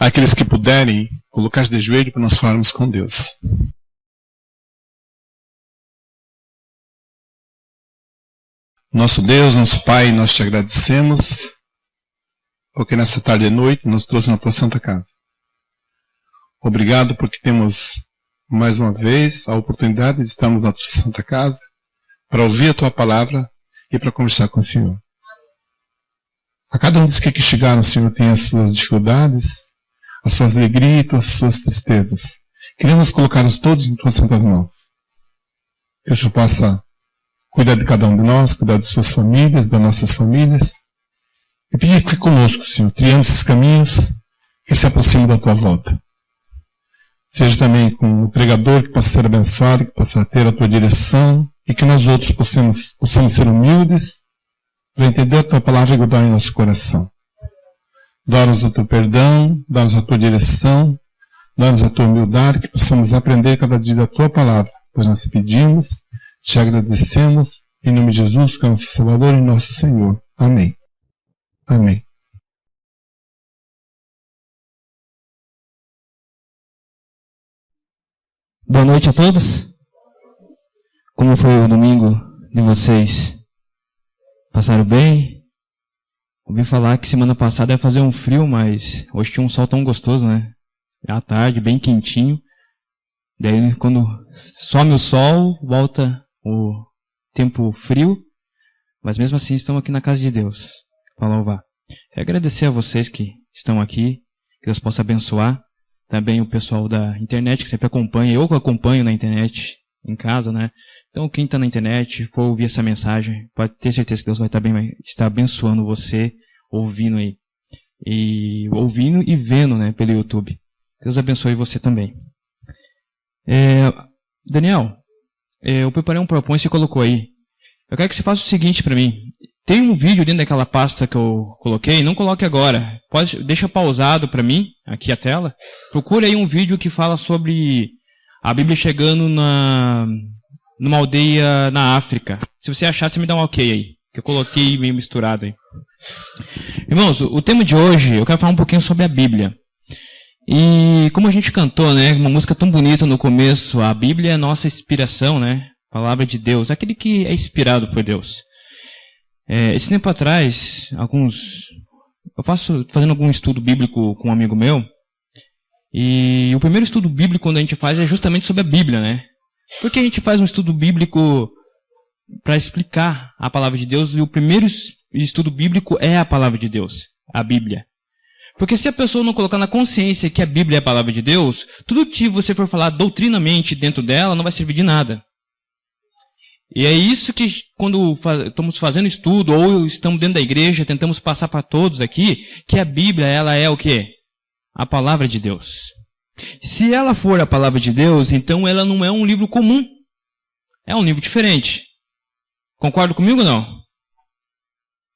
aqueles que puderem, colocar-se de joelho para nós falarmos com Deus. Nosso Deus, nosso Pai, nós te agradecemos, porque nessa tarde e noite nos trouxe na tua santa casa. Obrigado porque temos mais uma vez a oportunidade de estarmos na tua santa casa para ouvir a tua palavra e para conversar com o Senhor. A cada um dos que aqui chegaram, o Senhor tem as suas dificuldades, as suas alegrias e as suas tristezas. Queremos colocá-los todos em tuas santas mãos. Que o Senhor possa cuidar de cada um de nós, cuidar de suas famílias, das nossas famílias. E pedir que fique conosco, Senhor, trilhando esses caminhos que se aproximam da tua volta. Seja também com o pregador que possa ser abençoado, que possa ter a tua direção e que nós outros possamos ser humildes para entender a tua palavra e guardar em nosso coração. Dá-nos o teu perdão, dá-nos a tua direção, dá-nos a tua humildade, que possamos aprender cada dia da tua palavra, pois nós te pedimos, te agradecemos, em nome de Jesus, que é nosso Salvador e nosso Senhor. Amém. Amém. Boa noite a todos. Como foi o domingo de vocês? Passaram bem? Ouvi falar que semana passada ia fazer um frio, mas hoje tinha um sol tão gostoso, né? À tarde, bem quentinho. Daí quando some o sol, volta o tempo frio. Mas mesmo assim estamos aqui na casa de Deus para louvar. Quero agradecer a vocês que estão aqui, que Deus possa abençoar. Também o pessoal da internet que sempre acompanha, eu que acompanho na internet, em casa, né? Então quem está na internet, for ouvir essa mensagem, pode ter certeza que Deus vai estar abençoando você, ouvindo aí. Ouvindo e vendo, né, pelo YouTube. Deus abençoe você também. Daniel, eu preparei um PowerPoint e você colocou aí. Eu quero que você faça o seguinte para mim. Tem um vídeo dentro daquela pasta que eu coloquei, não coloque agora. Deixa pausado para mim, aqui a tela. Procure aí um vídeo que fala sobre a Bíblia chegando numa aldeia na África. Se você achar, você me dá um ok aí. Que eu coloquei meio misturado aí. Irmãos, o tema de hoje, eu quero falar um pouquinho sobre a Bíblia. E como a gente cantou, né, uma música tão bonita no começo, a Bíblia é a nossa inspiração, né? Palavra de Deus, aquele que é inspirado por Deus. Esse tempo atrás, eu fazendo algum estudo bíblico com um amigo meu, e o primeiro estudo bíblico quando a gente faz é justamente sobre a Bíblia, né? Porque a gente faz um estudo bíblico para explicar a palavra de Deus, e o primeiro estudo bíblico é a palavra de Deus, a Bíblia. Porque se a pessoa não colocar na consciência que a Bíblia é a palavra de Deus, tudo que você for falar doutrinamente dentro dela não vai servir de nada. E é isso que, quando estamos fazendo estudo, ou estamos dentro da igreja, tentamos passar para todos aqui, que a Bíblia, ela é o quê? A palavra de Deus. Se ela for a palavra de Deus, então ela não é um livro comum. É um livro diferente. Concorda comigo ou não?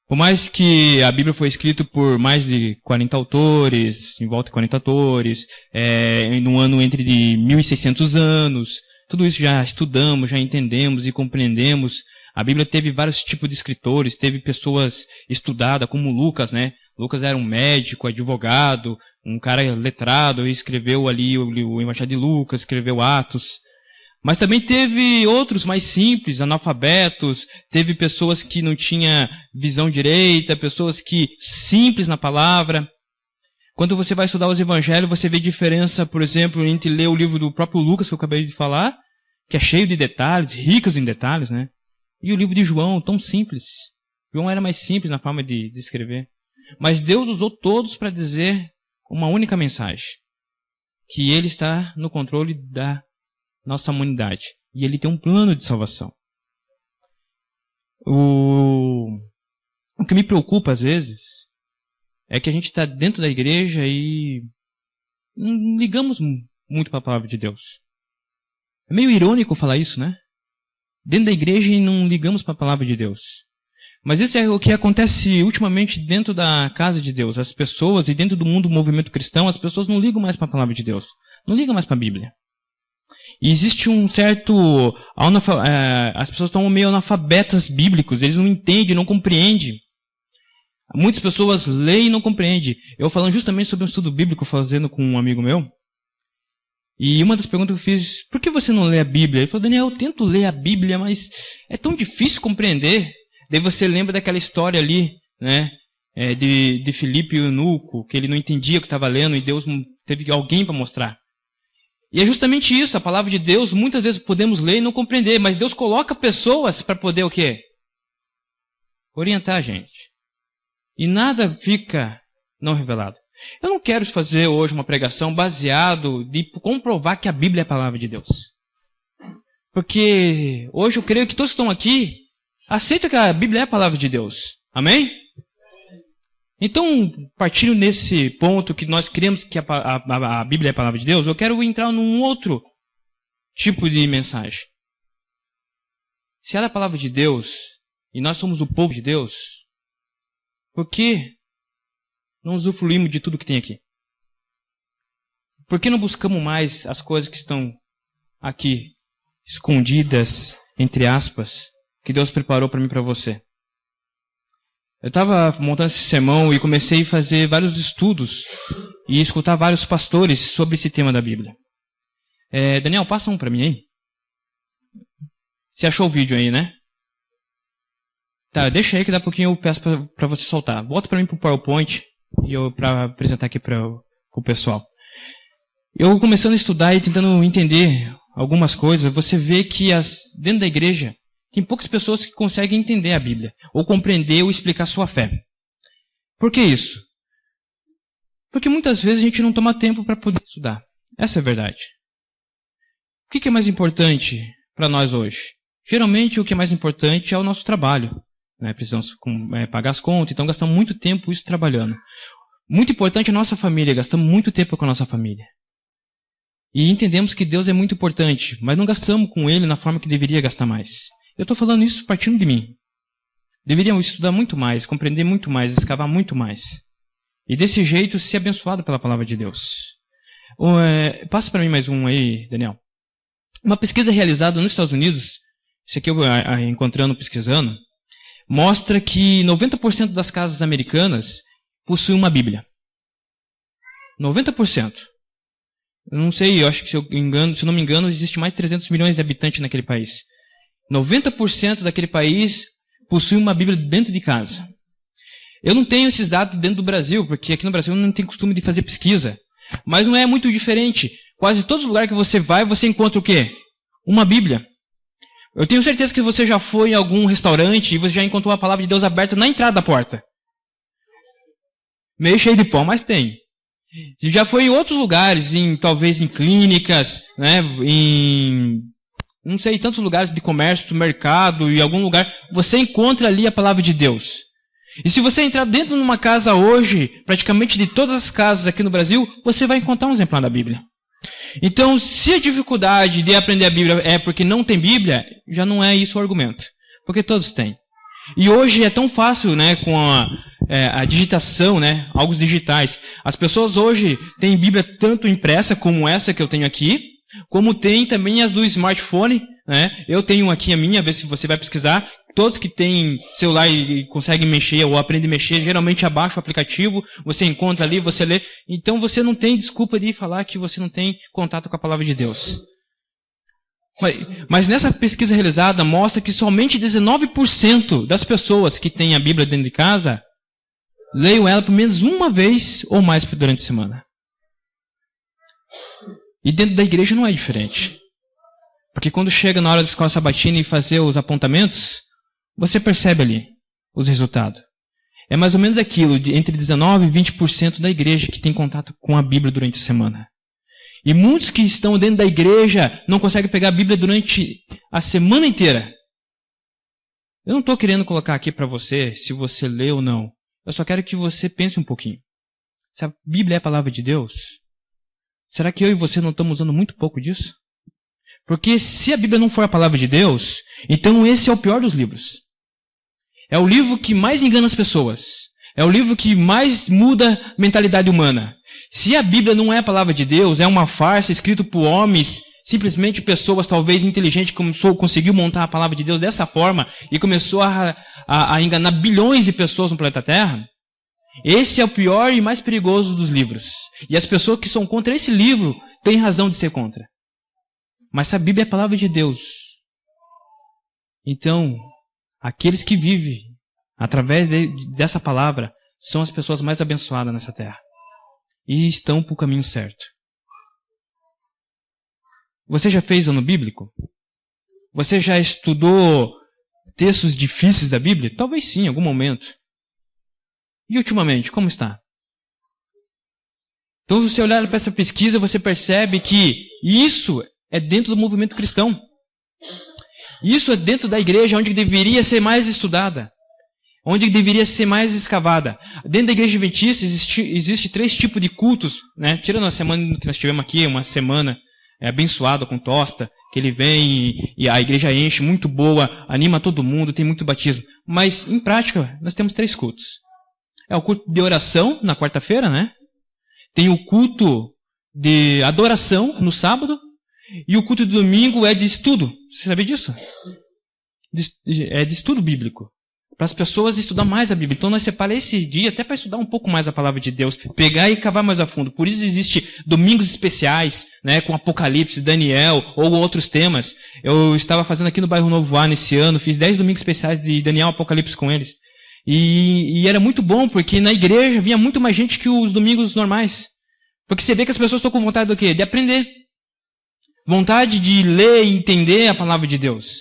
Por mais que a Bíblia foi escrita por mais de 40 autores, em volta de 40 autores, num ano entre 1.600 anos... Tudo isso já estudamos, já entendemos e compreendemos. A Bíblia teve vários tipos de escritores, teve pessoas estudadas, como Lucas, né? Lucas era um médico, advogado, um cara letrado, e escreveu ali o Evangelho de Lucas, escreveu Atos. Mas também teve outros mais simples, analfabetos, teve pessoas que não tinham visão direita, pessoas que simples na palavra. Quando você vai estudar os evangelhos, você vê diferença, por exemplo, entre ler o livro do próprio Lucas, que eu acabei de falar, que é cheio de detalhes, ricos em detalhes, né? E o livro de João, tão simples. João era mais simples na forma de escrever. Mas Deus usou todos para dizer uma única mensagem. Que Ele está no controle da nossa humanidade. E Ele tem um plano de salvação. O que me preocupa, às vezes, é que a gente está dentro da igreja e não ligamos muito para a palavra de Deus. É meio irônico falar isso, né? Dentro da igreja e não ligamos para a palavra de Deus. Mas isso é o que acontece ultimamente dentro da casa de Deus. As pessoas, e dentro do mundo do movimento cristão, as pessoas não ligam mais para a palavra de Deus. Não ligam mais para a Bíblia. E existe um certo... as pessoas estão meio analfabetas bíblicos. Eles não entendem, não compreendem. Muitas pessoas leem e não compreendem. Eu falando justamente sobre um estudo bíblico, fazendo com um amigo meu. E uma das perguntas que eu fiz, por que você não lê a Bíblia? Ele falou, Daniel, eu tento ler a Bíblia, mas é tão difícil compreender. Daí você lembra daquela história ali, né, de Filipe e o eunuco, que ele não entendia o que estava lendo e Deus teve alguém para mostrar. E é justamente isso, a palavra de Deus, muitas vezes podemos ler e não compreender, mas Deus coloca pessoas para poder o quê? Orientar a gente. E nada fica não revelado. Eu não quero fazer hoje uma pregação baseado de comprovar que a Bíblia é a palavra de Deus. Porque hoje eu creio que todos que estão aqui aceitam que a Bíblia é a palavra de Deus. Amém? Então, partindo nesse ponto que nós cremos que a Bíblia é a palavra de Deus, eu quero entrar num outro tipo de mensagem. Se ela é a palavra de Deus, e nós somos o povo de Deus, por que não usufruímos de tudo que tem aqui? Por que não buscamos mais as coisas que estão aqui, escondidas, entre aspas, que Deus preparou para mim e para você? Eu estava montando esse sermão e comecei a fazer vários estudos e escutar vários pastores sobre esse tema da Bíblia. Daniel, passa um para mim aí. Você achou o vídeo aí, né? Tá, deixa aí que daqui a pouquinho eu peço para você soltar. Volta para mim pro PowerPoint e eu para apresentar aqui para o pessoal. Eu começando a estudar e tentando entender algumas coisas, você vê que dentro da igreja tem poucas pessoas que conseguem entender a Bíblia, ou compreender ou explicar sua fé. Por que isso? Porque muitas vezes a gente não toma tempo para poder estudar. Essa é a verdade. O que é mais importante para nós hoje? Geralmente o que é mais importante é o nosso trabalho. Né? Precisamos pagar as contas, então gastamos muito tempo isso trabalhando. Muito importante é a nossa família, gastamos muito tempo com a nossa família. E entendemos que Deus é muito importante, mas não gastamos com Ele na forma que deveria gastar mais. Eu estou falando isso partindo de mim. Deveríamos estudar muito mais, compreender muito mais, escavar muito mais. E desse jeito ser abençoado pela palavra de Deus. Passa para mim mais um aí, Daniel. Uma pesquisa realizada nos Estados Unidos, isso aqui eu encontrando, pesquisando, mostra que 90% das casas americanas possuem uma Bíblia. 90%. Eu não sei, eu acho que se não me engano, existe mais de 300 milhões de habitantes naquele país. 90% daquele país possui uma Bíblia dentro de casa. Eu não tenho esses dados dentro do Brasil, porque aqui no Brasil eu não tenho costume de fazer pesquisa. Mas não é muito diferente. Quase todos os lugares que você vai, você encontra o quê? Uma Bíblia. Eu tenho certeza que você já foi em algum restaurante e você já encontrou a palavra de Deus aberta na entrada da porta. Meio cheio de pão, mas tem. Já foi em outros lugares, talvez em clínicas, né, não sei, tantos lugares de comércio, mercado, em algum lugar, você encontra ali a palavra de Deus. E se você entrar dentro de uma casa hoje, praticamente de todas as casas aqui no Brasil, você vai encontrar um exemplar da Bíblia. Então, se a dificuldade de aprender a Bíblia é porque não tem Bíblia, já não é isso o argumento. Porque todos têm. E hoje é tão fácil, né, com a digitação, né, algo digitais. As pessoas hoje têm Bíblia tanto impressa como essa que eu tenho aqui, como tem também as do smartphone, né? Eu tenho aqui a minha, vê se você vai pesquisar. Todos que têm celular e conseguem mexer ou aprendem a mexer, geralmente abaixa o aplicativo, você encontra ali, você lê. Então você não tem desculpa de falar que você não tem contato com a palavra de Deus. Mas nessa pesquisa realizada mostra que somente 19% das pessoas que têm a Bíblia dentro de casa leiam ela pelo menos uma vez ou mais durante a semana. E dentro da igreja não é diferente. Porque quando chega na hora da escola sabatina e fazer os apontamentos, você percebe ali os resultados. É mais ou menos aquilo, entre 19% e 20% da igreja que tem contato com a Bíblia durante a semana. E muitos que estão dentro da igreja não conseguem pegar a Bíblia durante a semana inteira. Eu não estou querendo colocar aqui para você se você lê ou não. Eu só quero que você pense um pouquinho. Se a Bíblia é a palavra de Deus, será que eu e você não estamos usando muito pouco disso? Porque se a Bíblia não for a palavra de Deus, então esse é o pior dos livros. É o livro que mais engana as pessoas. É o livro que mais muda a mentalidade humana. Se a Bíblia não é a palavra de Deus, é uma farsa escrita por homens, simplesmente pessoas talvez inteligentes conseguiu montar a palavra de Deus dessa forma e começou a enganar bilhões de pessoas no planeta Terra, Esse é o pior e mais perigoso dos livros. E as pessoas que são contra esse livro têm razão de ser contra. Mas a Bíblia é a palavra de Deus. Então, aqueles que vivem através dessa palavra são as pessoas mais abençoadas nessa terra. E estão para o caminho certo. Você já fez ano bíblico? Você já estudou textos difíceis da Bíblia? Talvez sim, em algum momento. E ultimamente, como está? Então, se você olhar para essa pesquisa, você percebe que isso é dentro do movimento cristão. Isso é dentro da igreja, onde deveria ser mais estudada. Onde deveria ser mais escavada. Dentro da igreja adventista existe 3 tipos de cultos, né? Tirando a semana que nós tivemos aqui, uma semana abençoada com tosta, que ele vem e a igreja enche, muito boa, anima todo mundo, tem muito batismo. Mas, em prática, nós temos 3 cultos. É o culto de oração, na quarta-feira, né? Tem o culto de adoração, no sábado. E o culto de domingo é de estudo. Você sabia disso? É de estudo bíblico. Para as pessoas estudar mais a Bíblia. Então nós separamos esse dia até para estudar um pouco mais a palavra de Deus. Pegar e cavar mais a fundo. Por isso existe domingos especiais, né, com Apocalipse, Daniel ou outros temas. Eu estava fazendo aqui no bairro Novo Ar nesse ano. Fiz 10 domingos especiais de Daniel Apocalipse com eles. E era muito bom, porque na igreja vinha muito mais gente que os domingos normais. Porque você vê que as pessoas estão com vontade do quê? De aprender. Vontade de ler e entender a palavra de Deus.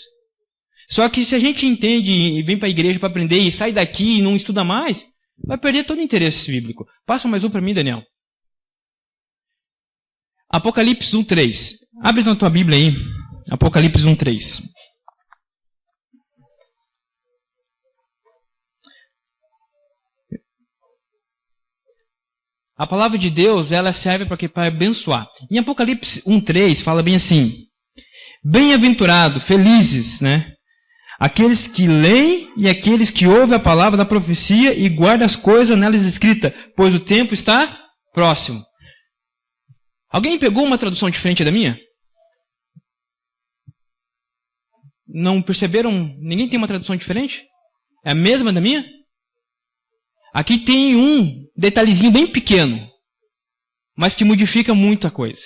Só que se a gente entende e vem para a igreja para aprender e sai daqui e não estuda mais, vai perder todo o interesse bíblico. Passa mais um para mim, Daniel. Apocalipse 1:3. Abre na tua Bíblia aí. Apocalipse 1:3. A palavra de Deus, ela serve para abençoar. Em Apocalipse 1:3 fala bem assim: bem-aventurado, felizes, né? Aqueles que leem e aqueles que ouvem a palavra da profecia e guardam as coisas nelas escritas, pois o tempo está próximo. Alguém pegou uma tradução diferente da minha? Não perceberam? Ninguém tem uma tradução diferente? É a mesma da minha? Aqui tem um detalhezinho bem pequeno, mas que modifica muito a coisa.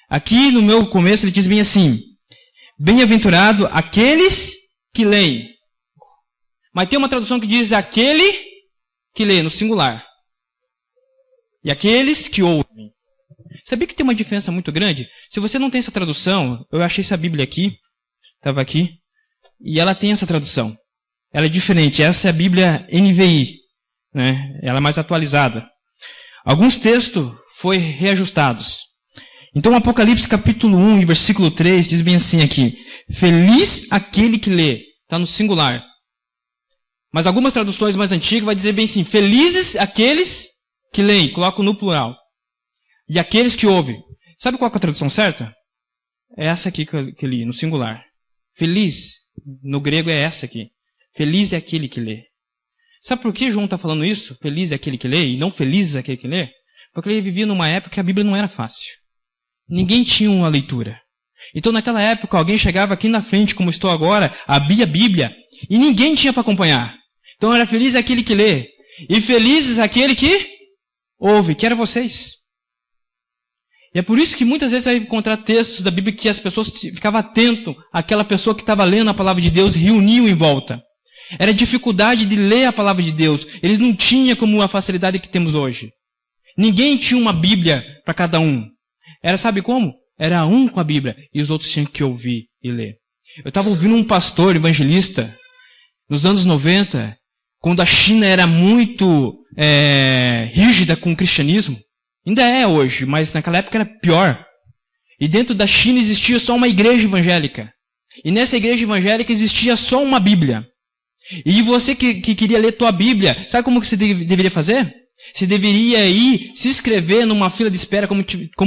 Aqui no meu começo ele diz bem assim: bem-aventurado aqueles que leem. Mas tem uma tradução que diz aquele que lê, no singular. E aqueles que ouvem. Sabia que tem uma diferença muito grande? Se você não tem essa tradução, eu achei essa Bíblia aqui, estava aqui, e ela tem essa tradução. Ela é diferente, essa é a Bíblia NVI, né? Ela é mais atualizada. Alguns textos foram reajustados. Então, Apocalipse capítulo 1, e versículo 3, diz bem assim aqui: feliz aquele que lê. Está no singular. Mas algumas traduções mais antigas vai dizer bem assim: felizes aqueles que leem. Coloco no plural. E aqueles que ouvem. Sabe qual é a tradução certa? É essa aqui que eu li, no singular. Feliz, no grego é essa aqui. Feliz é aquele que lê. Sabe por que João está falando isso? Feliz é aquele que lê e não feliz é aquele que lê? Porque ele vivia numa época que a Bíblia não era fácil. Ninguém tinha uma leitura. Então naquela época alguém chegava aqui na frente, como estou agora, abria a Bíblia e ninguém tinha para acompanhar. Então era feliz aquele que lê e felizes aquele que ouve, que era vocês. E é por isso que muitas vezes você vai encontrar textos da Bíblia que as pessoas ficavam atentas àquela pessoa que estava lendo a palavra de Deus, reuniam em volta. Era a dificuldade de ler a palavra de Deus. Eles não tinham como a facilidade que temos hoje. Ninguém tinha uma Bíblia para cada um. Era, sabe como? Era um com a Bíblia e os outros tinham que ouvir e ler. Eu estava ouvindo um pastor evangelista nos anos 90, quando a China era muito rígida com o cristianismo. Ainda é hoje, mas naquela época era pior. E dentro da China existia só uma igreja evangélica. E nessa igreja evangélica existia só uma Bíblia. E você que queria ler tua Bíblia, sabe como que você deveria fazer? Você deveria ir se inscrever numa fila de espera, como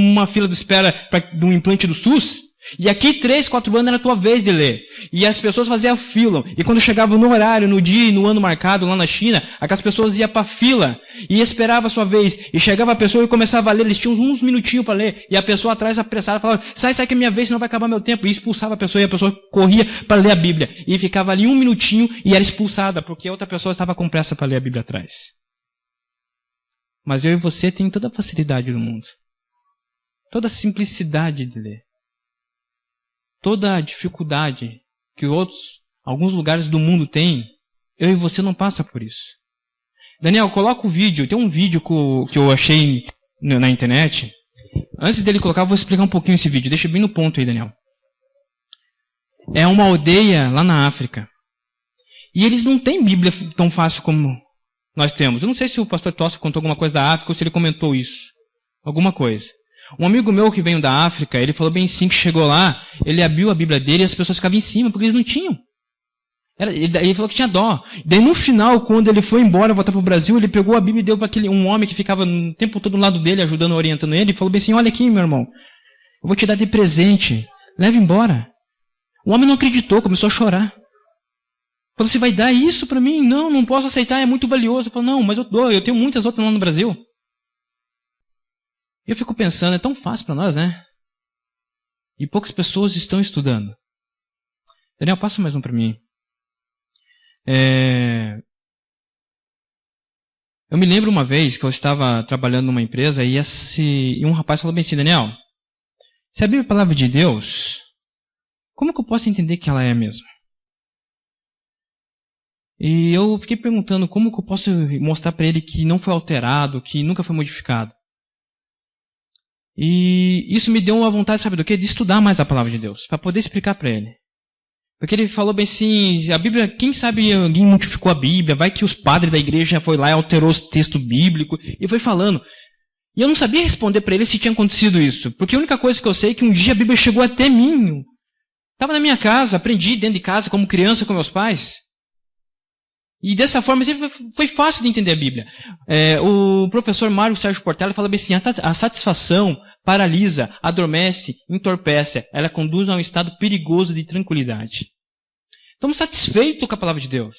uma fila de espera de um implante do SUS. E aqui 3, 4 anos era a tua vez de ler. E as pessoas faziam fila. E quando chegava no horário, no dia e no ano marcado lá na China, aquelas pessoas iam para a fila e esperavam a sua vez. E chegava a pessoa e começava a ler. Eles tinham uns minutinhos para ler. E a pessoa atrás apressada falava: sai que é minha vez, senão vai acabar meu tempo. E expulsava a pessoa e a pessoa corria para ler a Bíblia. E ficava ali um minutinho e era expulsada, porque a outra pessoa estava com pressa para ler a Bíblia atrás. Mas eu e você tem toda a facilidade do mundo. Toda a simplicidade de ler. Toda a dificuldade que alguns lugares do mundo têm, eu e você não passa por isso. Daniel, coloca o vídeo. Tem um vídeo que eu achei na internet. Antes dele colocar, eu vou explicar um pouquinho esse vídeo. Deixa bem no ponto aí, Daniel. É uma aldeia lá na África. E eles não têm Bíblia tão fácil como nós temos. Eu não sei se o pastor Tosca contou alguma coisa da África ou se ele comentou isso. Alguma coisa. Um amigo meu que veio da África, ele falou bem assim que chegou lá, ele abriu a Bíblia dele e as pessoas ficavam em cima, porque eles não tinham. Ele falou que tinha dó. Daí no final, quando ele foi embora, voltar para o Brasil, ele pegou a Bíblia e deu para um homem que ficava o tempo todo do lado dele, ajudando, orientando ele, e falou bem assim, olha aqui, meu irmão, eu vou te dar de presente, leve embora. O homem não acreditou, começou a chorar. Falou, você vai dar isso para mim? Não, não posso aceitar, é muito valioso. Eu falei, não, mas eu dou, eu tenho muitas outras lá no Brasil. E eu fico pensando, é tão fácil para nós, né? E poucas pessoas estão estudando. Daniel, passa mais um para mim. Eu me lembro uma vez que eu estava trabalhando numa empresa e um rapaz falou bem assim, Daniel, se a Bíblia é a palavra de Deus, como que eu posso entender que ela é mesmo? E eu fiquei perguntando como que eu posso mostrar para ele que não foi alterado, que nunca foi modificado. E isso me deu uma vontade, sabe do quê? De estudar mais a palavra de Deus, para poder explicar para ele. Porque ele falou bem assim, a Bíblia, quem sabe alguém modificou a Bíblia, vai que os padres da igreja foi lá e alterou o texto bíblico, e foi falando. E eu não sabia responder para ele se tinha acontecido isso, porque a única coisa que eu sei é que um dia a Bíblia chegou até mim. Estava na minha casa, aprendi dentro de casa, como criança, com meus pais. E dessa forma sempre foi fácil de entender a Bíblia. O professor Mário Sérgio Portela fala bem assim, a satisfação paralisa, adormece, entorpece, ela conduz a um estado perigoso de tranquilidade. Estamos satisfeitos com a palavra de Deus.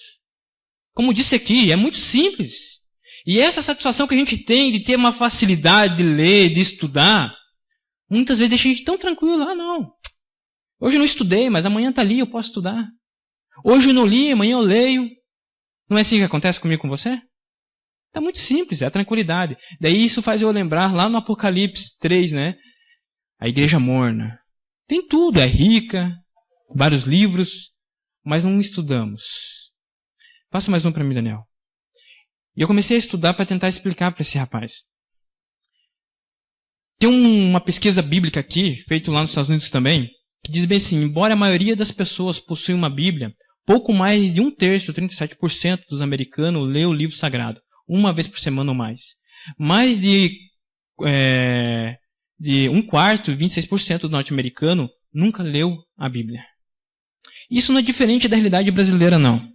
Como disse aqui, é muito simples. E essa satisfação que a gente tem de ter uma facilidade de ler, de estudar, muitas vezes deixa a gente tão tranquilo, não. Hoje eu não estudei, mas amanhã está ali, eu posso estudar. Hoje eu não li, amanhã eu leio. Não é assim que acontece comigo com você? É muito simples, é a tranquilidade. Daí isso faz eu lembrar lá no Apocalipse 3, né? A igreja morna. Tem tudo, é rica, vários livros, mas não estudamos. Passa mais um para mim, Daniel. E eu comecei a estudar para tentar explicar para esse rapaz. Tem uma pesquisa bíblica aqui, feita lá nos Estados Unidos também, que diz bem assim, embora a maioria das pessoas possui uma Bíblia, pouco mais de 1/3, 37% dos americanos lê o livro sagrado, uma vez por semana ou mais. Mais de 1/4, 26% do norte-americano nunca leu a Bíblia. Isso não é diferente da realidade brasileira, não.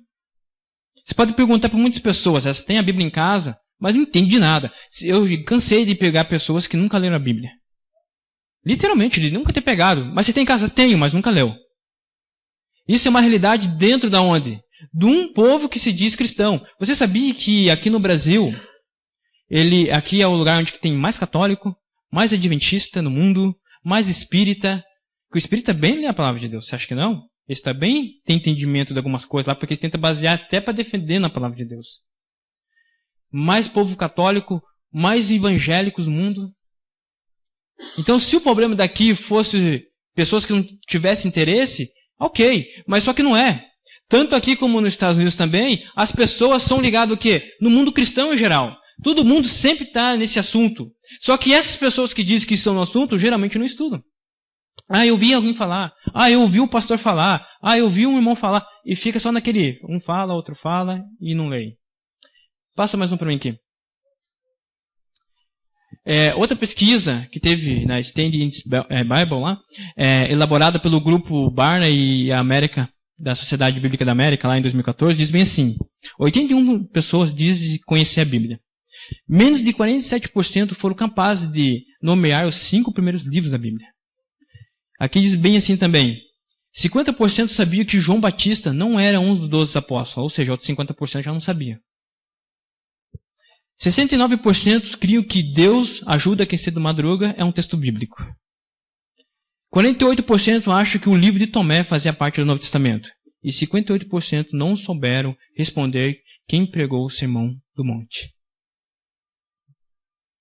Você pode perguntar para muitas pessoas, elas têm a Bíblia em casa, mas não entendem de nada. Eu cansei de pegar pessoas que nunca leram a Bíblia. Literalmente, de nunca ter pegado. Mas você tem em casa? Tenho, mas nunca leu. Isso é uma realidade dentro da onde? De um povo que se diz cristão. Você sabia que aqui no Brasil, aqui é o lugar onde tem mais católico, mais adventista no mundo, mais espírita. Que o espírita bem lê a palavra de Deus. Você acha que não? Eles também têm entendimento de algumas coisas lá, porque eles tentam basear até para defender na palavra de Deus. Mais povo católico, mais evangélicos no mundo. Então, se o problema daqui fosse pessoas que não tivessem interesse, ok, mas só que não é. Tanto aqui como nos Estados Unidos também, as pessoas são ligadas o quê? No mundo cristão em geral. Todo mundo sempre está nesse assunto. Só que essas pessoas que dizem que estão no assunto, geralmente não estudam. Eu vi alguém falar. Eu ouvi o pastor falar. Eu vi um irmão falar. E fica só naquele, um fala, outro fala e não lê. Passa mais um para mim aqui. Outra pesquisa que teve na Standing Bible lá, elaborada pelo grupo Barna e a América, da Sociedade Bíblica da América, lá em 2014, diz bem assim, 81 pessoas dizem conhecer a Bíblia. Menos de 47% foram capazes de nomear os 5 primeiros livros da Bíblia. Aqui diz bem assim também, 50% sabia que João Batista não era um dos 12 apóstolos, ou seja, outros 50% já não sabia. 69% criam que Deus ajuda quem cedo madruga é um texto bíblico. 48% acham que o livro de Tomé fazia parte do Novo Testamento. E 58% não souberam responder quem pregou o Sermão do Monte.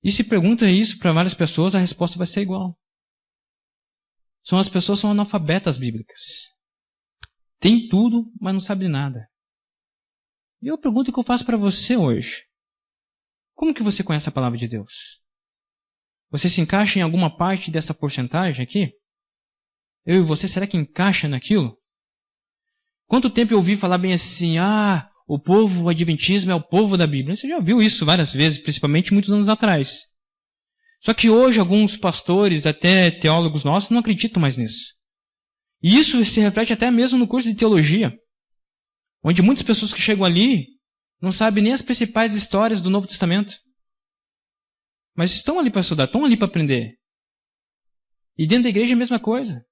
E se pergunta isso para várias pessoas, a resposta vai ser igual. As pessoas são analfabetas bíblicas. Tem tudo, mas não sabe nada. E eu pergunto o que eu faço para você hoje. Como que você conhece a palavra de Deus? Você se encaixa em alguma parte dessa porcentagem aqui? Eu e você, será que encaixa naquilo? Quanto tempo eu ouvi falar bem assim, o povo adventismo é o povo da Bíblia. Você já viu isso várias vezes, principalmente muitos anos atrás. Só que hoje alguns pastores, até teólogos nossos, não acreditam mais nisso. E isso se reflete até mesmo no curso de teologia, onde muitas pessoas que chegam ali não sabem nem as principais histórias do Novo Testamento. Mas estão ali para estudar, estão ali para aprender. E dentro da igreja é a mesma coisa.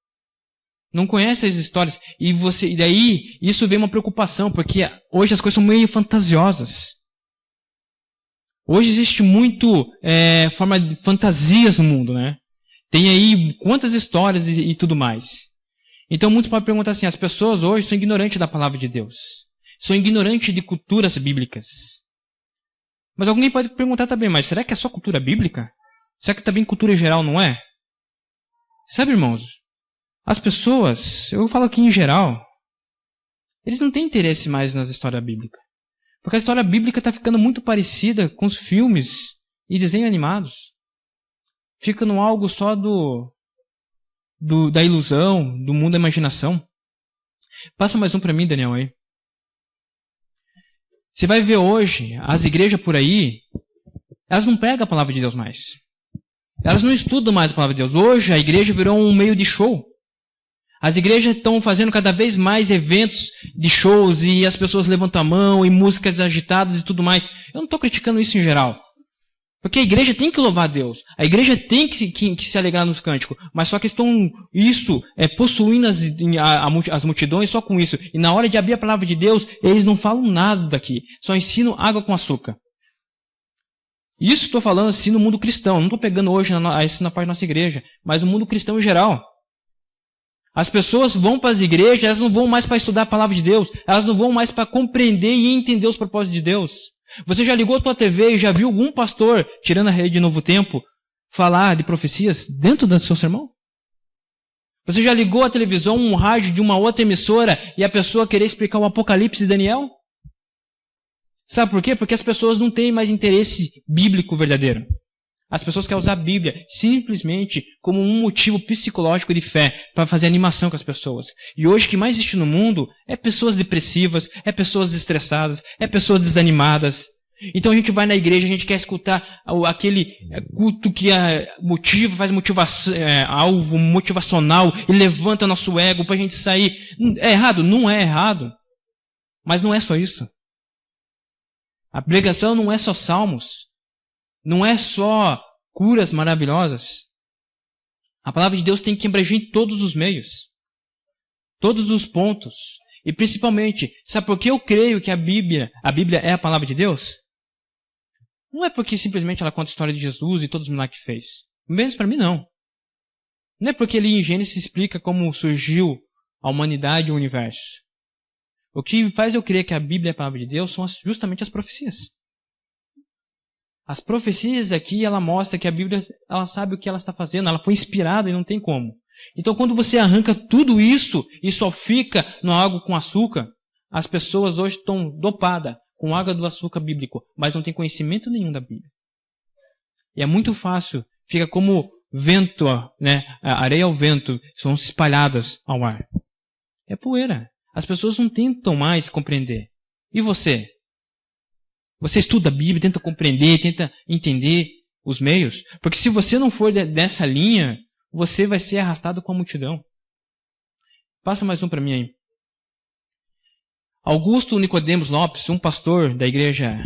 Não conhece as histórias. E daí isso vem uma preocupação, porque hoje as coisas são meio fantasiosas. Hoje existe muito forma de fantasias no mundo, né? Tem aí quantas histórias e tudo mais. Então muitos podem perguntar assim, as pessoas hoje são ignorantes da palavra de Deus. São ignorantes de culturas bíblicas. Mas alguém pode perguntar também, mas será que é só cultura bíblica? Será que também cultura geral não é? Sabe, irmãos, as pessoas, eu falo aqui em geral, eles não têm interesse mais nas histórias bíblicas. Porque a história bíblica está ficando muito parecida com os filmes e desenhos animados. Fica no algo só da ilusão, do mundo da imaginação. Passa mais um para mim, Daniel, aí. Você vai ver hoje, as igrejas por aí, elas não pregam a palavra de Deus mais. Elas não estudam mais a palavra de Deus. Hoje a igreja virou um meio de show. As igrejas estão fazendo cada vez mais eventos de shows e as pessoas levantam a mão e músicas agitadas e tudo mais. Eu não estou criticando isso em geral. Porque a igreja tem que louvar a Deus. A igreja tem que se alegrar nos cânticos. Mas só que estão possuindo as multidões só com isso. E na hora de abrir a palavra de Deus, eles não falam nada daqui. Só ensinam água com açúcar. Isso estou falando assim no mundo cristão. Não estou pegando hoje isso na parte da nossa igreja. Mas no mundo cristão em geral. As pessoas vão para as igrejas, elas não vão mais para estudar a palavra de Deus. Elas não vão mais para compreender e entender os propósitos de Deus. Você já ligou a tua TV e já viu algum pastor, tirando a rede de Novo Tempo, falar de profecias dentro do seu sermão? Você já ligou a televisão, um rádio de uma outra emissora e a pessoa querer explicar o Apocalipse de Daniel? Sabe por quê? Porque as pessoas não têm mais interesse bíblico verdadeiro. As pessoas querem usar a Bíblia simplesmente como um motivo psicológico de fé para fazer animação com as pessoas. E hoje o que mais existe no mundo é pessoas depressivas, é pessoas estressadas, é pessoas desanimadas. Então a gente vai na igreja, a gente quer escutar aquele culto que motiva, faz motivação, algo motivacional e levanta nosso ego para a gente sair. É errado? Não é errado. Mas não é só isso. A pregação não é só salmos. Não é só curas maravilhosas. A palavra de Deus tem que abranger em todos os meios. Todos os pontos. E principalmente, sabe por que eu creio que a Bíblia é a palavra de Deus? Não é porque simplesmente ela conta a história de Jesus e todos os milagres que fez. Menos para mim, não. Não é porque ali em Gênesis explica como surgiu a humanidade e o universo. O que faz eu crer que a Bíblia é a palavra de Deus são justamente as profecias. As profecias aqui, ela mostra que a Bíblia, ela sabe o que ela está fazendo, ela foi inspirada e não tem como. Então, quando você arranca tudo isso e só fica no água com açúcar, as pessoas hoje estão dopadas com água do açúcar bíblico, mas não tem conhecimento nenhum da Bíblia. E é muito fácil, fica como vento, né? A areia ao vento, são espalhadas ao ar. É poeira. As pessoas não tentam mais compreender. E você? Você estuda a Bíblia, tenta compreender, tenta entender os meios? Porque se você não for dessa linha, você vai ser arrastado com a multidão. Passa mais um para mim aí. Augusto Nicodemos Lopes, um pastor da igreja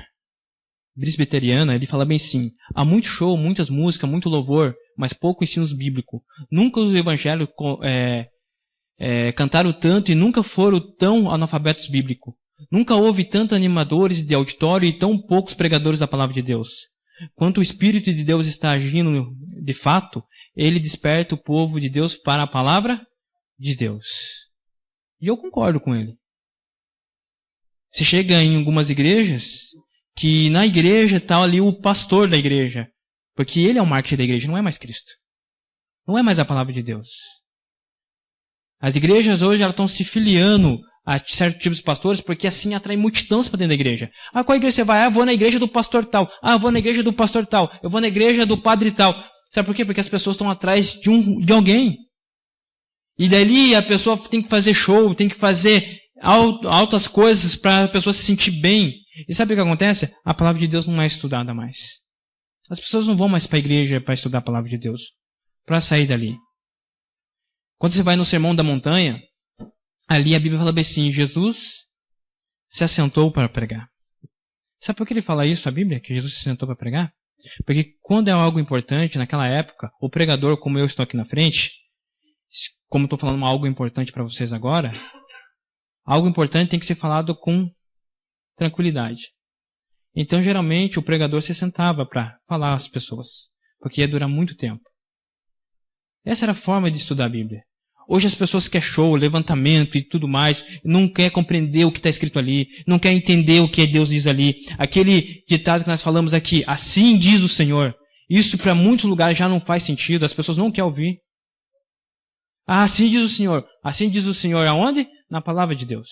presbiteriana, ele fala bem assim: há muito show, muitas músicas, muito louvor, mas pouco ensino bíblico. Nunca os evangelhos cantaram tanto e nunca foram tão analfabetos bíblicos. Nunca houve tantos animadores de auditório e tão poucos pregadores da palavra de Deus. Quando o Espírito de Deus está agindo de fato, ele desperta o povo de Deus para a palavra de Deus. E eu concordo com ele. Você chega em algumas igrejas, que na igreja está ali o pastor da igreja. Porque ele é o marketing da igreja, não é mais Cristo. Não é mais a palavra de Deus. As igrejas hoje elas estão se filiando a certos tipos de pastores porque assim atrai multidões para dentro da igreja. Ah, qual igreja você vai? Ah, eu vou na igreja do pastor tal. Ah, eu vou na igreja do pastor tal. Eu vou na igreja do padre tal. Sabe por quê? Porque as pessoas estão atrás de alguém. E dali a pessoa tem que fazer show, tem que fazer altas coisas para a pessoa se sentir bem. E sabe o que acontece? A palavra de Deus não é estudada mais. As pessoas não vão mais para a igreja para estudar a palavra de Deus. Para sair dali. Quando você vai no Sermão da Montanha, ali a Bíblia fala bem assim, Jesus se assentou para pregar. Sabe por que ele fala isso, a Bíblia? Que Jesus se assentou para pregar? Porque quando é algo importante, naquela época, o pregador, como eu estou aqui na frente, como estou falando algo importante para vocês agora, algo importante tem que ser falado com tranquilidade. Então, geralmente, o pregador se sentava para falar às pessoas, porque ia durar muito tempo. Essa era a forma de estudar a Bíblia. Hoje as pessoas querem show, levantamento e tudo mais, não quer compreender o que está escrito ali, não quer entender o que Deus diz ali. Aquele ditado que nós falamos aqui, assim diz o Senhor. Isso para muitos lugares já não faz sentido, as pessoas não querem ouvir. Ah, assim diz o Senhor. Assim diz o Senhor aonde? Na palavra de Deus.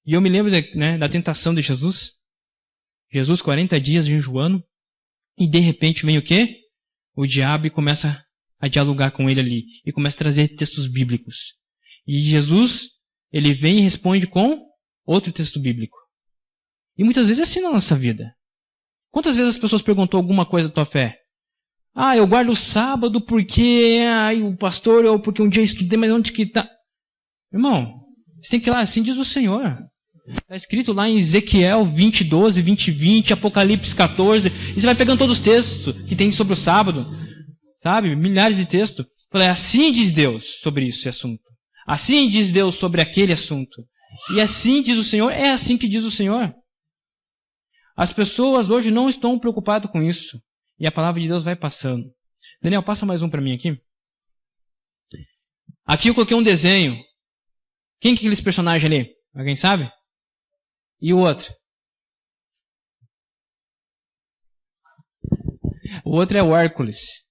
E eu me lembro da tentação de Jesus. Jesus 40 dias jejuando, e de repente vem o quê? O diabo e começa a dialogar com ele ali, e começa a trazer textos bíblicos. E Jesus, ele vem e responde com outro texto bíblico. E muitas vezes é assim na nossa vida. Quantas vezes as pessoas perguntam alguma coisa da tua fé? Ah, eu guardo o sábado porque o pastor, ou porque um dia eu estudei, mas onde que está? Irmão, você tem que ir lá, assim diz o Senhor. Está escrito lá em Ezequiel 20, 12, 20, 20, Apocalipse 14. E você vai pegando todos os textos que tem sobre o sábado. Sabe? Milhares de textos. Falei, assim diz Deus sobre esse assunto. Assim diz Deus sobre aquele assunto. E assim diz o Senhor, é assim que diz o Senhor. As pessoas hoje não estão preocupadas com isso. E a palavra de Deus vai passando. Daniel, passa mais um para mim aqui. Aqui eu coloquei um desenho. Quem que é aqueles personagens ali? Alguém sabe? E o outro? O outro é o Hércules.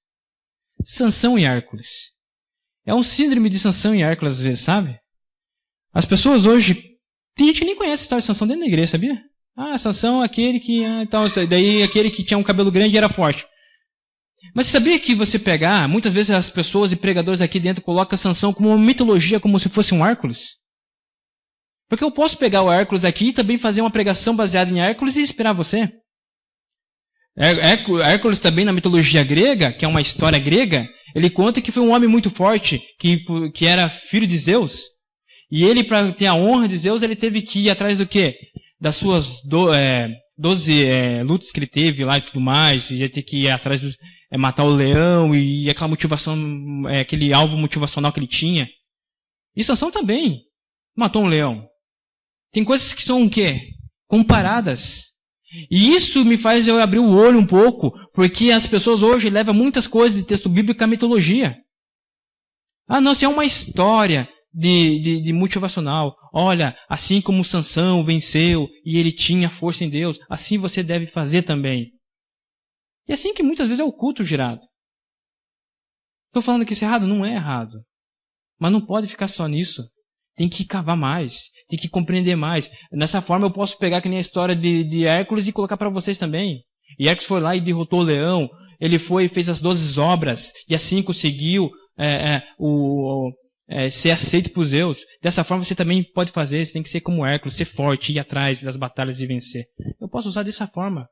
Sansão e Hércules. É um síndrome de Sansão e Hércules às vezes, sabe? As pessoas hoje... Tem gente que nem conhece a história de Sansão dentro da igreja, sabia? Ah, Sansão é aquele que... daí aquele que tinha um cabelo grande e era forte. Mas você sabia que você pegar... Muitas vezes as pessoas e pregadores aqui dentro colocam Sansão como uma mitologia, como se fosse um Hércules. Porque eu posso pegar o Hércules aqui e também fazer uma pregação baseada em Hércules e inspirar você. Hércules também na mitologia grega, que é uma história grega, ele conta que foi um homem muito forte, que era filho de Zeus. E ele, para ter a honra de Zeus, ele teve que ir atrás do quê? Das suas 12 lutas que ele teve lá e tudo mais. Ia ter que ir atrás de matar o leão e aquela motivação, aquele alvo motivacional que ele tinha. E Sansão também matou um leão. Tem coisas que são o quê? Comparadas. E isso me faz eu abrir o olho um pouco, porque as pessoas hoje levam muitas coisas de texto bíblico à mitologia. Ah, não, se é uma história de motivacional. Olha, assim como Sansão venceu e ele tinha força em Deus, assim você deve fazer também. E assim que muitas vezes é o culto girado. Estou falando que isso é errado? Não é errado. Mas não pode ficar só nisso. Tem que cavar mais, tem que compreender mais. Dessa forma eu posso pegar que nem a história de Hércules e colocar para vocês também. E Hércules foi lá e derrotou o leão, ele foi e fez as 12 obras, e assim conseguiu ser aceito por Zeus. Dessa forma você também pode fazer, você tem que ser como Hércules, ser forte, ir atrás das batalhas e vencer. Eu posso usar dessa forma.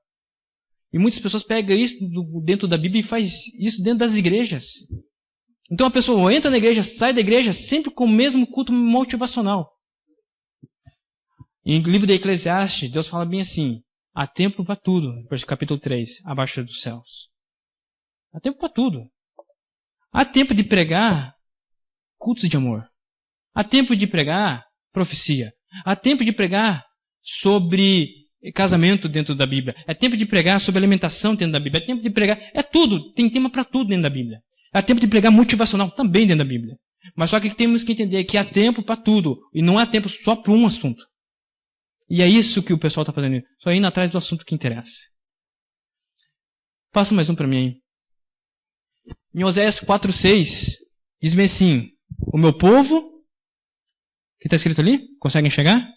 E muitas pessoas pegam isso dentro da Bíblia e faz isso dentro das igrejas. Então a pessoa entra na igreja, sai da igreja, sempre com o mesmo culto motivacional. Em livro de Eclesiastes, Deus fala bem assim, há tempo para tudo, capítulo 3, abaixo dos céus. Há tempo para tudo. Há tempo de pregar cultos de amor. Há tempo de pregar profecia. Há tempo de pregar sobre casamento dentro da Bíblia. É tempo de pregar sobre alimentação dentro da Bíblia. É tempo de pregar, é tudo, tem tema para tudo dentro da Bíblia. Há tempo de pregar motivacional também dentro da Bíblia. Mas só que temos que entender que há tempo para tudo. E não há tempo só para um assunto. E é isso que o pessoal está fazendo. Só indo atrás do assunto que interessa. Passa mais um para mim aí. Em Oséias 4:6, diz-me assim: o meu povo, que está escrito ali, consegue enxergar?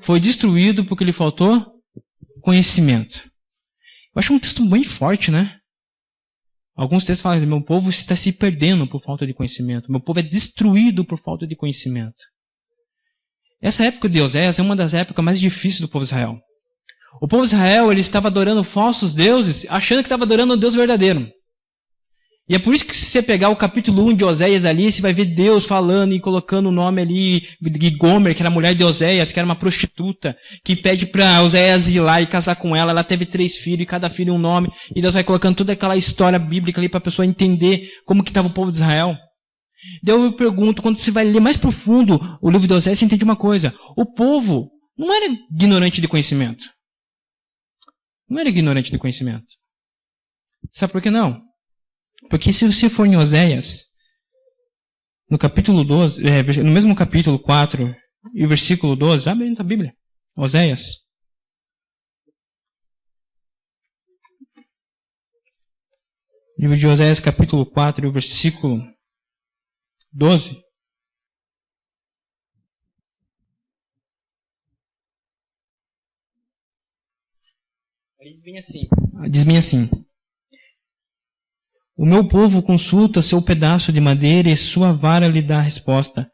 Foi destruído porque lhe faltou conhecimento. Eu acho um texto bem forte, né? Alguns textos falam que meu povo está se perdendo por falta de conhecimento. Meu povo é destruído por falta de conhecimento. Essa época de Oséias é uma das épocas mais difíceis do povo de Israel. O povo de Israel ele estava adorando falsos deuses, achando que estava adorando o Deus verdadeiro. E é por isso que se você pegar o capítulo 1 de Oséias ali, você vai ver Deus falando e colocando o nome ali de Gomer, que era a mulher de Oséias, que era uma prostituta, que pede para Oséias ir lá e casar com ela. Ela teve 3 filhos, e cada filho um nome. E Deus vai colocando toda aquela história bíblica ali para a pessoa entender como que estava o povo de Israel. Daí eu me pergunto, quando você vai ler mais profundo o livro de Oséias, você entende uma coisa. O povo não era ignorante de conhecimento. Não era ignorante de conhecimento. Sabe por que não? Porque se você for em Oséias, no capítulo 12, no mesmo capítulo 4 e o versículo 12, abre dentro da Bíblia, Oséias. Livro de Oséias, capítulo 4 e o versículo 12. Diz bem assim. O meu povo consulta seu pedaço de madeira e sua vara lhe dá a resposta.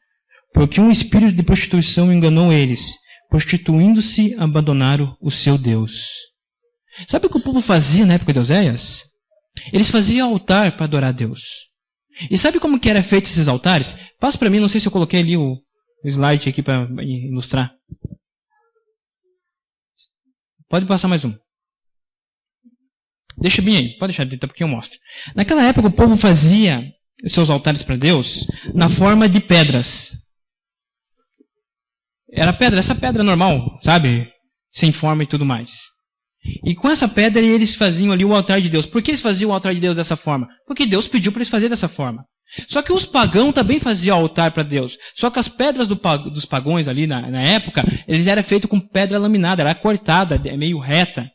Porque um espírito de prostituição enganou eles. Prostituindo-se, abandonaram o seu Deus. Sabe o que o povo fazia na época de Oséias? Eles faziam altar para adorar a Deus. E sabe como que era feito esses altares? Passa para mim, não sei se eu coloquei ali o slide aqui para ilustrar. Pode passar mais um. Deixa bem aí, pode deixar até porque eu mostro. Naquela época o povo fazia os seus altares para Deus na forma de pedras. Era pedra, essa pedra normal, sabe? Sem forma e tudo mais. E com essa pedra eles faziam ali o altar de Deus. Por que eles faziam o altar de Deus dessa forma? Porque Deus pediu para eles fazerem dessa forma. Só que os pagãos também faziam altar para Deus. Só que as pedras dos pagãos ali na época, eles eram feitos com pedra laminada, era cortada, meio reta.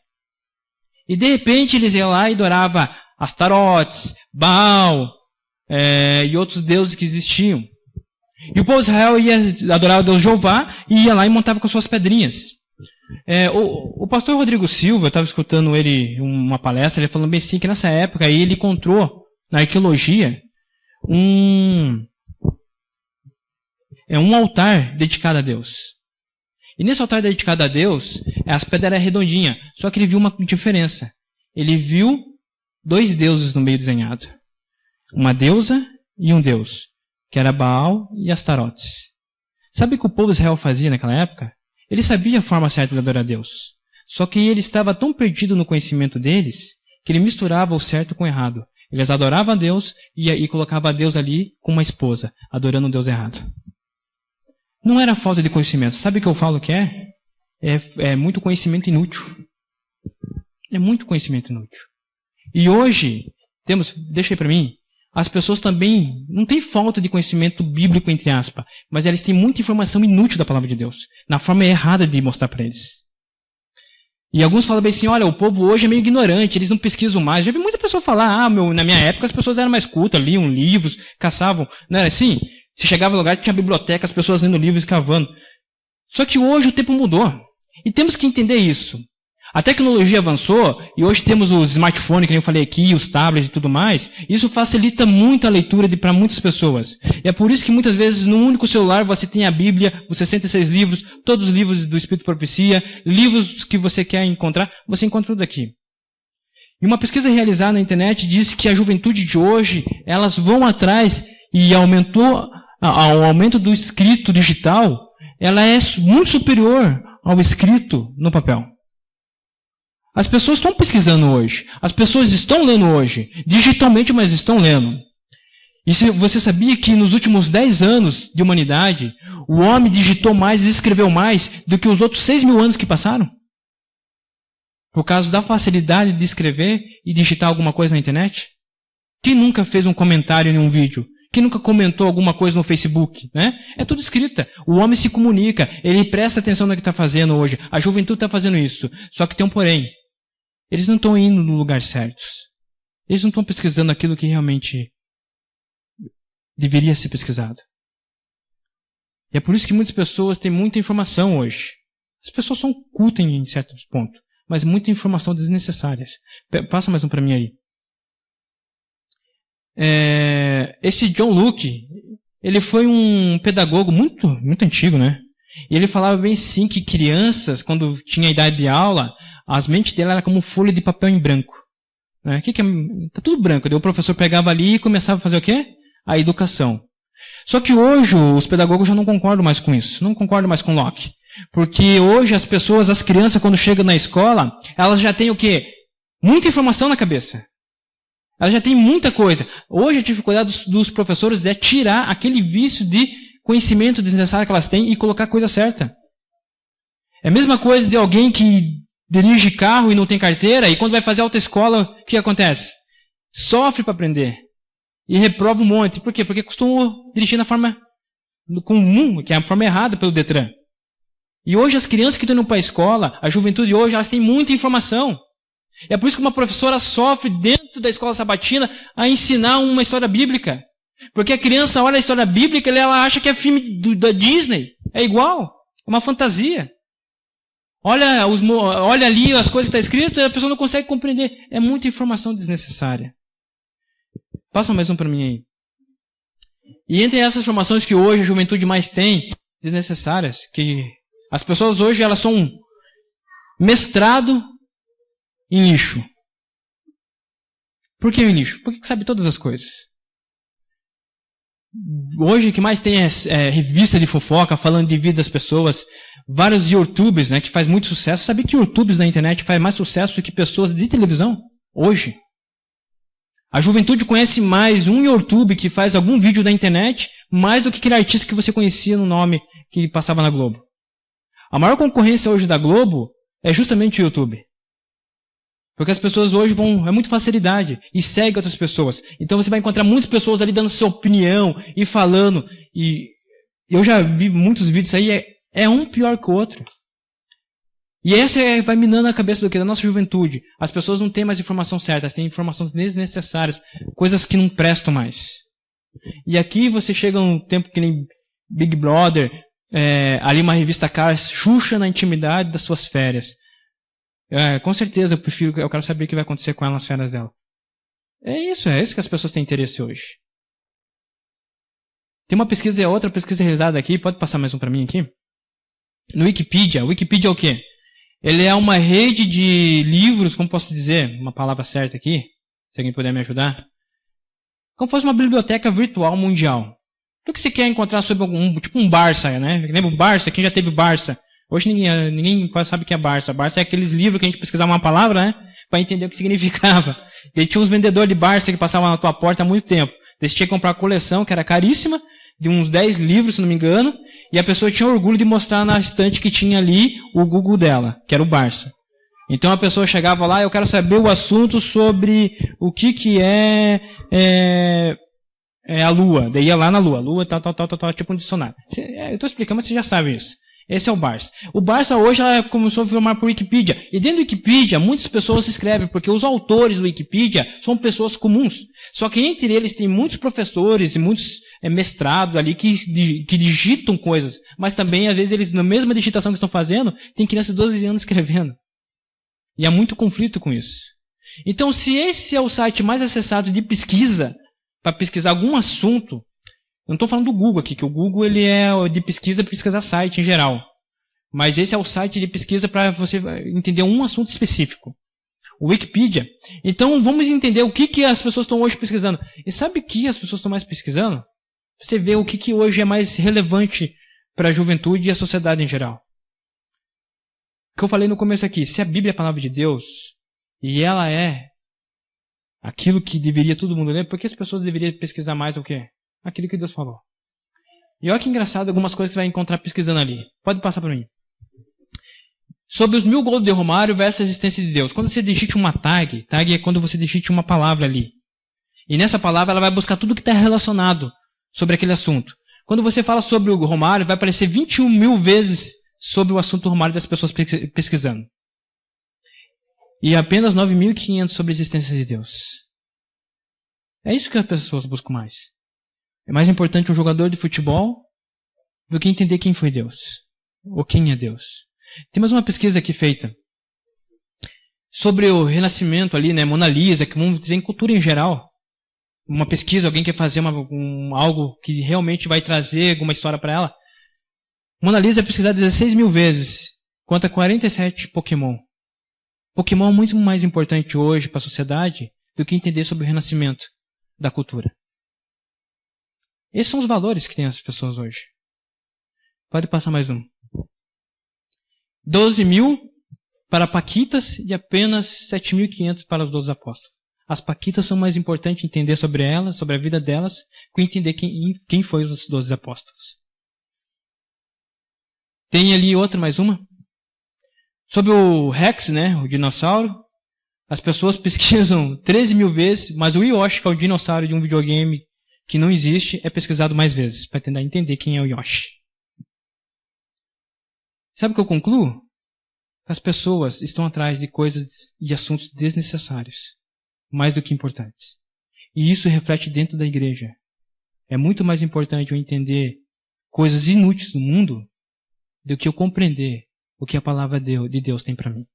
E de repente eles iam lá e adoravam Astarotes, Baal e outros deuses que existiam. E o povo de Israel ia adorar o Deus Jeová e ia lá e montava com suas pedrinhas. O pastor Rodrigo Silva, eu estava escutando ele uma palestra, ele falando bem assim que nessa época aí ele encontrou na arqueologia um altar dedicado a Deus. E nesse altar dedicado a Deus, as pedras eram redondinhas. Só que ele viu uma diferença. Ele viu 2 deuses no meio desenhado. Uma deusa e um deus. Que era Baal e Astarotes. Sabe o que o povo de Israel fazia naquela época? Ele sabia a forma certa de adorar a Deus. Só que ele estava tão perdido no conhecimento deles, que ele misturava o certo com o errado. Eles adoravam a Deus e colocavam a Deus ali com uma esposa, adorando o Deus errado. Não era falta de conhecimento. Sabe o que eu falo que é? É muito conhecimento inútil. É muito conhecimento inútil. E hoje, deixa aí para mim, as pessoas também não têm falta de conhecimento bíblico, entre aspas, mas elas têm muita informação inútil da palavra de Deus, na forma errada de mostrar para eles. E alguns falam bem assim, olha, o povo hoje é meio ignorante, eles não pesquisam mais. Já vi muita pessoa falar, na minha época as pessoas eram mais cultas, liam livros, caçavam. Não era assim? Você chegava no lugar, tinha biblioteca, as pessoas lendo livros e cavando. Só que hoje o tempo mudou. E temos que entender isso. A tecnologia avançou e hoje temos os smartphones, que eu falei aqui, os tablets e tudo mais. Isso facilita muito a leitura para muitas pessoas. E é por isso que muitas vezes no único celular você tem a Bíblia, os 66 livros, todos os livros do Espírito Profecia, livros que você quer encontrar, você encontra tudo aqui. E uma pesquisa realizada na internet disse que a juventude de hoje, elas vão atrás e ao aumento do escrito digital, ela é muito superior ao escrito no papel. As pessoas estão pesquisando hoje. As pessoas estão lendo hoje. Digitalmente, mas estão lendo. E você sabia que nos últimos 10 anos de humanidade, o homem digitou mais e escreveu mais do que os outros 6.000 anos que passaram? Por causa da facilidade de escrever e digitar alguma coisa na internet? Quem nunca fez um comentário em um vídeo? Quem nunca comentou alguma coisa no Facebook? Né? É tudo escrita. O homem se comunica. Ele presta atenção no que está fazendo hoje. A juventude está fazendo isso. Só que tem um porém. eles não estão indo no lugar certo. Eles não estão pesquisando aquilo que realmente deveria ser pesquisado. E é por isso que muitas pessoas têm muita informação hoje. As pessoas são cultas em certos pontos, mas muita informação desnecessária. Passa mais um para mim aí. Esse John Luke, ele foi um pedagogo muito, muito antigo, né? E ele falava bem sim que crianças, quando tinha a idade de aula, as mentes dela era como folha de papel em branco. Né? Tá tudo branco. Daí o professor pegava ali e começava a fazer o quê? A educação. Só que hoje os pedagogos já não concordam mais com isso. Não concordam mais com Locke. Porque hoje as pessoas, as crianças, quando chegam na escola, elas já têm o quê? Muita informação na cabeça. Elas já têm muita coisa. Hoje a dificuldade dos professores é tirar aquele vício de conhecimento desnecessário que elas têm e colocar a coisa certa. É a mesma coisa de alguém que dirige carro e não tem carteira, e quando vai fazer autoescola, o que acontece? Sofre para aprender. E reprova um monte. Por quê? Porque costumam dirigir na forma comum, que é a forma errada pelo Detran. E hoje as crianças que estão indo para a escola, a juventude hoje, elas têm muita informação. É por isso que uma professora sofre dentro da escola sabatina a ensinar uma história bíblica. Porque a criança olha a história bíblica e ela acha que é filme da Disney. É igual. É uma fantasia. Olha ali as coisas que está escrito e a pessoa não consegue compreender. É muita informação desnecessária. Passa mais um para mim aí. E entre essas informações que hoje a juventude mais tem, desnecessárias, que as pessoas hoje elas são mestrado em lixo. Por que em lixo? Porque sabe todas as coisas. Hoje o que mais tem é revista de fofoca falando de vida das pessoas. Vários YouTubers, né, que faz muito sucesso. Sabia que YouTubers na internet faz mais sucesso do que pessoas de televisão? Hoje. A juventude conhece mais um YouTube que faz algum vídeo na internet mais do que aquele artista que você conhecia no nome que passava na Globo. A maior concorrência hoje da Globo é justamente o YouTube. Porque as pessoas hoje é muito facilidade e seguem outras pessoas. Então você vai encontrar muitas pessoas ali dando sua opinião e falando. E eu já vi muitos vídeos aí, é um pior que o outro. E essa vai minando a cabeça da nossa juventude. As pessoas não têm mais informação certa, elas têm informações desnecessárias, coisas que não prestam mais. E aqui você chega num tempo que nem Big Brother, ali uma revista cara, Xuxa na intimidade das suas férias. Com certeza eu quero saber o que vai acontecer com ela nas férias dela. É isso que as pessoas têm interesse hoje. Tem uma pesquisa, outra pesquisa realizada aqui, pode passar mais um para mim aqui? No Wikipedia. Wikipedia é o quê? Ele é uma rede de livros, como posso dizer, uma palavra certa aqui, se alguém puder me ajudar. Como fosse uma biblioteca virtual mundial. O que você quer encontrar sobre tipo um Barça, né? Lembra o Barça? Quem já teve Barça? Hoje ninguém quase sabe o que é Barça. Barça é aqueles livros que a gente pesquisava uma palavra, né? Para entender o que significava. E tinha uns vendedores de Barça que passavam na tua porta há muito tempo. Você tinha que comprar uma coleção que era caríssima, de uns 10 livros, se não me engano, e a pessoa tinha orgulho de mostrar na estante que tinha ali o Google dela, que era o Barça. Então a pessoa chegava lá, eu quero saber o assunto sobre o que é a Lua. Daí ia lá na Lua. Lua, tal, tipo um dicionário. Eu estou explicando, mas você já sabe isso. Esse é o Barça. O Barça hoje ela começou a formar por Wikipedia. E dentro do Wikipedia, muitas pessoas se escrevem, porque os autores do Wikipedia são pessoas comuns. Só que entre eles tem muitos professores e muitos mestrados ali que digitam coisas. Mas também, às vezes, eles, na mesma digitação que estão fazendo, tem crianças de 12 anos escrevendo. E há muito conflito com isso. Então, se esse é o site mais acessado de pesquisa, para pesquisar algum assunto, eu não estou falando do Google aqui, que o Google ele é de pesquisa para pesquisar site em geral. Mas esse é o site de pesquisa para você entender um assunto específico. O Wikipedia. Então vamos entender o que as pessoas estão hoje pesquisando. E sabe o que as pessoas estão mais pesquisando? Você vê o que hoje é mais relevante para a juventude e a sociedade em geral. O que eu falei no começo aqui, se a Bíblia é a palavra de Deus, e ela é aquilo que deveria todo mundo ler, por que as pessoas deveriam pesquisar mais o quê? Aquilo que Deus falou. E olha que engraçado algumas coisas que você vai encontrar pesquisando ali. Pode passar para mim. Sobre os 1000 gols de Romário versus a existência de Deus. Quando você digite uma tag é quando você digite uma palavra ali. E nessa palavra ela vai buscar tudo que está relacionado sobre aquele assunto. Quando você fala sobre o Romário, vai aparecer 21.000 vezes sobre o assunto Romário das pessoas pesquisando. e apenas 9.500 sobre a existência de Deus. É isso que as pessoas buscam mais. É mais importante um jogador de futebol do que entender quem foi Deus, ou quem é Deus. Tem mais uma pesquisa aqui feita sobre o renascimento ali, né, Mona Lisa, que vamos dizer em cultura em geral. Uma pesquisa, alguém quer fazer algo que realmente vai trazer alguma história para ela. Mona Lisa é pesquisada 16.000 vezes, quanto a 47 Pokémon. Pokémon é muito mais importante hoje para a sociedade do que entender sobre o renascimento da cultura. Esses são os valores que tem as pessoas hoje. Pode passar mais um. 12.000 para Paquitas e apenas 7.500 para os 12 apóstolos. As Paquitas são mais importantes entender sobre elas, sobre a vida delas, que entender quem foi os 12 apóstolos. Tem ali mais uma. Sobre o Rex, né, o dinossauro. As pessoas pesquisam 13.000 vezes, mas o Yoshi, que é o dinossauro de um videogame que não existe, é pesquisado mais vezes, para tentar entender quem é o Yoshi. Sabe o que eu concluo? As pessoas estão atrás de coisas e assuntos desnecessários, mais do que importantes. E isso reflete dentro da igreja. É muito mais importante eu entender coisas inúteis do mundo do que eu compreender o que a palavra de Deus tem para mim.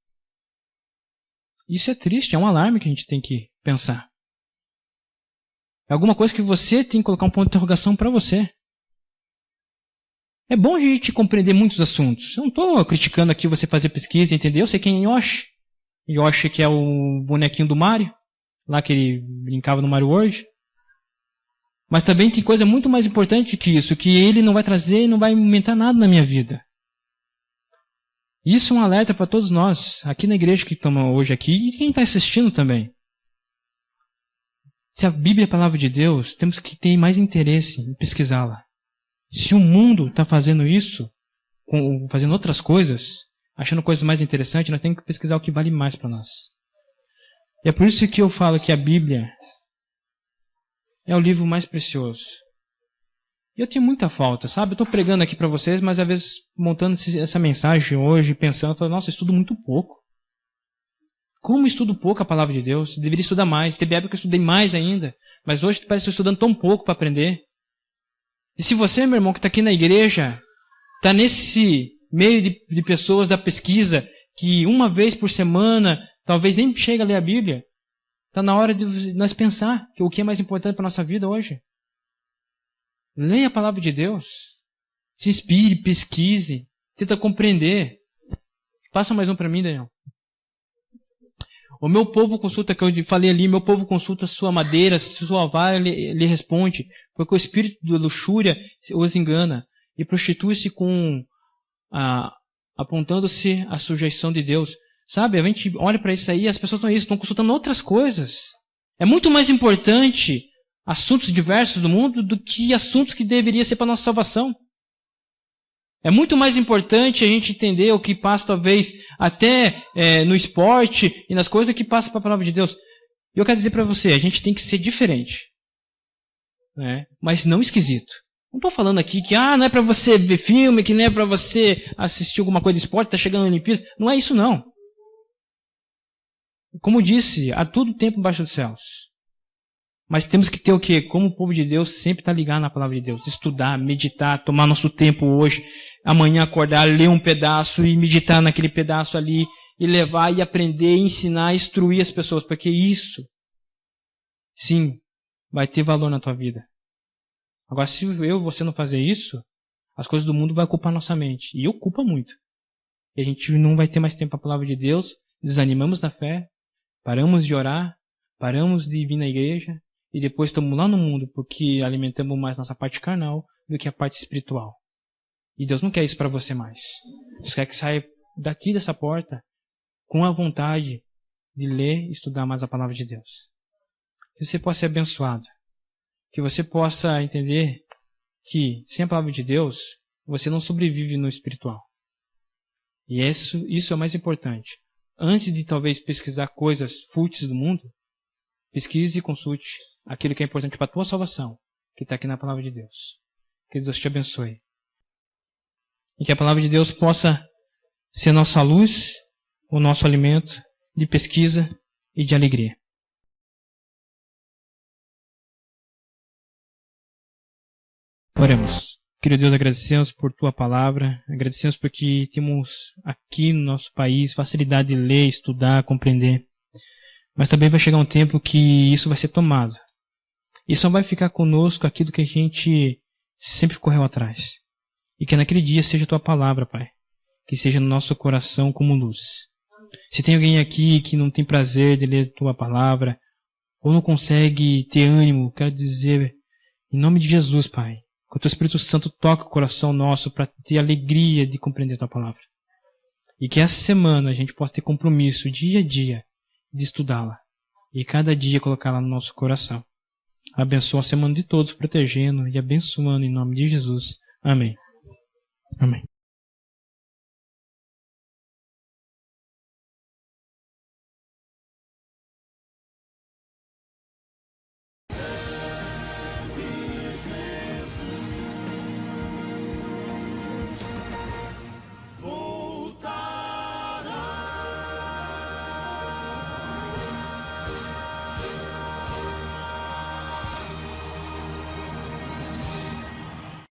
Isso é triste, é um alarme que a gente tem que pensar. É alguma coisa que você tem que colocar um ponto de interrogação para você. É bom a gente compreender muitos assuntos. Eu não estou criticando aqui você fazer pesquisa, entender. Eu sei quem é Yoshi. Yoshi que é o bonequinho do Mario, lá que ele brincava no Mario World. Mas também tem coisa muito mais importante que isso, que ele não vai trazer e não vai aumentar nada na minha vida. Isso é um alerta para todos nós, aqui na igreja que estamos hoje aqui, e quem está assistindo também. Se a Bíblia é a palavra de Deus, temos que ter mais interesse em pesquisá-la. Se o mundo está fazendo isso, fazendo outras coisas, achando coisas mais interessantes, nós temos que pesquisar o que vale mais para nós. E é por isso que eu falo que a Bíblia é o livro mais precioso. E eu tenho muita falta, sabe? Eu estou pregando aqui para vocês, mas às vezes montando essa mensagem hoje, pensando, eu falo, nossa, eu estudo muito pouco. Como estudo pouco a palavra de Deus? Eu deveria estudar mais. Teve época que eu estudei mais ainda, mas hoje parece que estou estudando tão pouco para aprender. E se você, meu irmão, que está aqui na igreja, está nesse meio de pessoas da pesquisa, que uma vez por semana, talvez nem chega a ler a Bíblia, está na hora de nós pensar que o que é mais importante para a nossa vida hoje. Leia a palavra de Deus. Se inspire, pesquise, tenta compreender. Passa mais um para mim, Daniel. O meu povo consulta, que eu falei ali, meu povo consulta sua madeira, sua vara lhe responde, porque o espírito da luxúria os engana e prostitui-se apontando-se à sujeição de Deus. Sabe, a gente olha para isso aí, as pessoas estão consultando outras coisas. É muito mais importante assuntos diversos do mundo do que assuntos que deveriam ser para a nossa salvação. É muito mais importante a gente entender o que passa, talvez, até no esporte e nas coisas do que passa para a palavra de Deus. E eu quero dizer para você, a gente tem que ser diferente, né? Mas não esquisito. Não estou falando aqui que não é para você ver filme, que não é para você assistir alguma coisa de esporte, está chegando na Olimpíada. Não é isso, não. Como disse, há todo tempo embaixo dos céus. Mas temos que ter o quê? Como o povo de Deus sempre está ligado na palavra de Deus. Estudar, meditar, tomar nosso tempo hoje. Amanhã acordar, ler um pedaço e meditar naquele pedaço ali. E levar e aprender, ensinar, instruir as pessoas. Porque isso, sim, vai ter valor na tua vida. Agora, se eu e você não fazer isso, as coisas do mundo vão ocupar nossa mente. E ocupa muito. E a gente não vai ter mais tempo para a palavra de Deus. Desanimamos da fé. Paramos de orar. Paramos de vir na igreja. E depois estamos lá no mundo porque alimentamos mais nossa parte carnal do que a parte espiritual. E Deus não quer isso para você mais. Deus quer que saia daqui dessa porta com a vontade de ler e estudar mais a palavra de Deus. Que você possa ser abençoado. Que você possa entender que sem a palavra de Deus você não sobrevive no espiritual. E isso é o mais importante. Antes de talvez pesquisar coisas fúteis do mundo, pesquise e consulte aquilo que é importante para a tua salvação, que está aqui na palavra de Deus. Que Deus te abençoe. E que a palavra de Deus possa ser nossa luz, o nosso alimento de pesquisa e de alegria. Oremos. Querido Deus, agradecemos por Tua palavra, agradecemos porque temos aqui no nosso país facilidade de ler, estudar, compreender. Mas também vai chegar um tempo que isso vai ser tomado. E só vai ficar conosco aquilo que a gente sempre correu atrás. E que naquele dia seja a Tua palavra, Pai. Que seja no nosso coração como luz. Se tem alguém aqui que não tem prazer de ler a Tua palavra, ou não consegue ter ânimo, quero dizer, em nome de Jesus, Pai, que o Teu Espírito Santo toque o coração nosso para ter alegria de compreender a Tua palavra. E que essa semana a gente possa ter compromisso, dia a dia, de estudá-la. E cada dia colocá-la no nosso coração. Abençoa a semana de todos, protegendo e abençoando em nome de Jesus. Amém. Amém.